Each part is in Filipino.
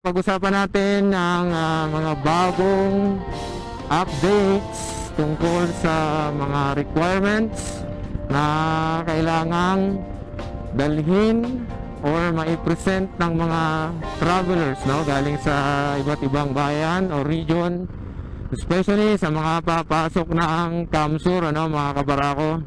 Pag-usapan natin ang mga bagong updates tungkol sa mga requirements na kailangang dalhin or mai-present ng mga travelers, no, galing sa iba't ibang bayan o region, especially sa mga papasok na ang Kamsur, mga kabarako.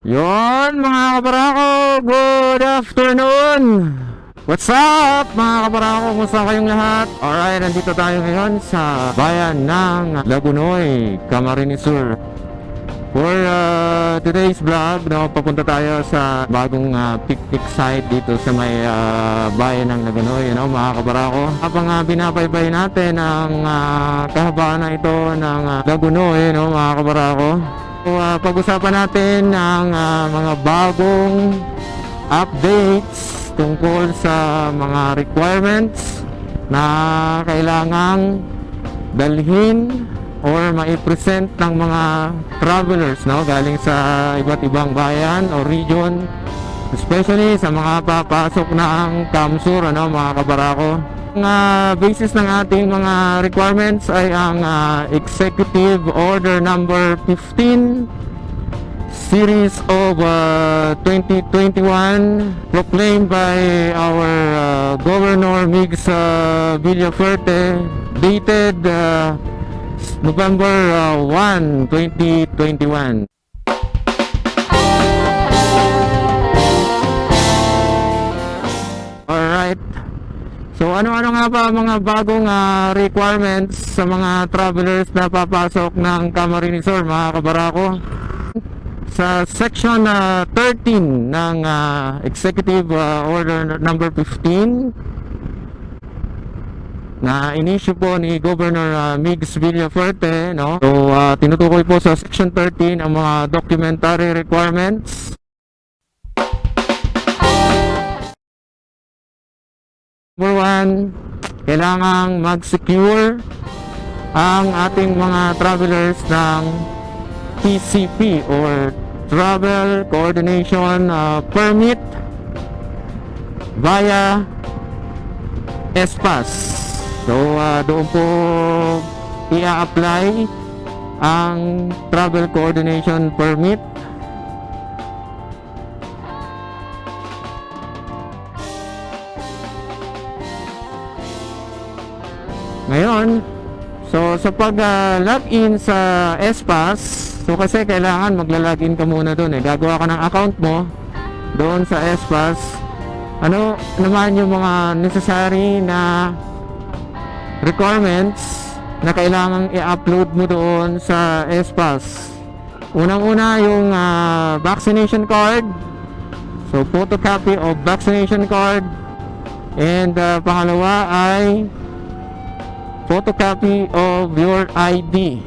Yon mga kabarako, good afternoon! What's up mga kabarako, kumusta kayong lahat? Alright, nandito tayo ngayon sa bayan ng Lagunoy, Camarines Sur. For today's vlog, papunta tayo sa bagong picnic site dito sa may bayan ng Lagunoy, mga kabarako. Habang binabaybay natin ang kahabaan na ito ng Lagunoy, mga kabarako. So, pag-usapan natin ang mga bagong updates tungkol sa mga requirements na kailangang dalhin or mai-present ng mga travelers, galing sa iba't ibang bayan o region, especially sa mga papasok na ang Kamsur, mga kabarako. Ang basis ng ating mga requirements ay ang Executive Order number 15 Series of 2021 proclaimed by our Governor Migs Villafuerte, dated November 1, 2021. Alright. So ano-ano nga ba mga bagong requirements sa mga travelers na papasok ng Camarines Sur, mga kabarako? Sa section 13 ng Executive Order number 15 na inisyu po ni Governor Migs Villafuerte, So tinutukoy po sa section 13 ang mga documentary requirements. Number 1, kailangang mag-secure ang ating mga travelers ng TCP or Travel Coordination Permit via ESPAS. So doon po i-apply ang Travel Coordination Permit. Ngayon, so sa pag-login sa ESPAS, so kasi kailangan magla-login ka muna doon gagawa ka ng account mo doon sa ESPAS. Ano naman yung mga necessary na requirements na kailangang i-upload mo doon sa ESPAS? Unang-una yung vaccination card, so photocopy of vaccination card, and pangalawa ay photocopy of your ID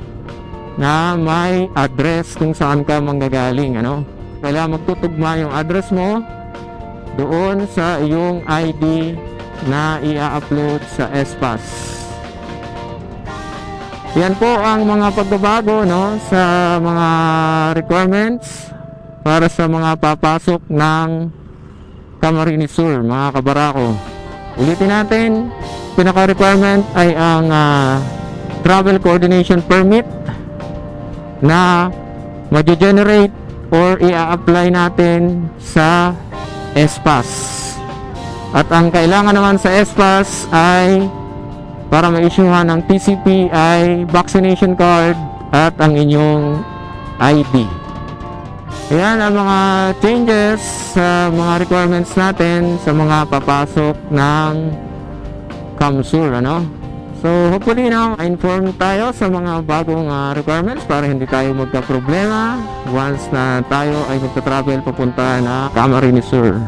na may address kung saan ka manggagaling, Kailangan magtutugma yung address mo doon sa iyong ID na i-upload sa ESPAS. Yan po ang mga pagbabago, sa mga requirements para sa mga papasok ng Camarines Sur, mga kabarako. Ulitin natin, pinaka-requirement ay ang Travel Coordination Permit na ma-generate or i-apply natin sa ESPAS. At ang kailangan naman sa ESPAS ay para ma-issuehan ng TCP ay vaccination card at ang inyong ID. Ayan ang mga changes sa mga requirements natin sa mga papasok ng Kamsur, So hopefully informed tayo sa mga bagong requirements para hindi tayo magka-problema once na tayo ay magta-travel papunta na Camarines Sur.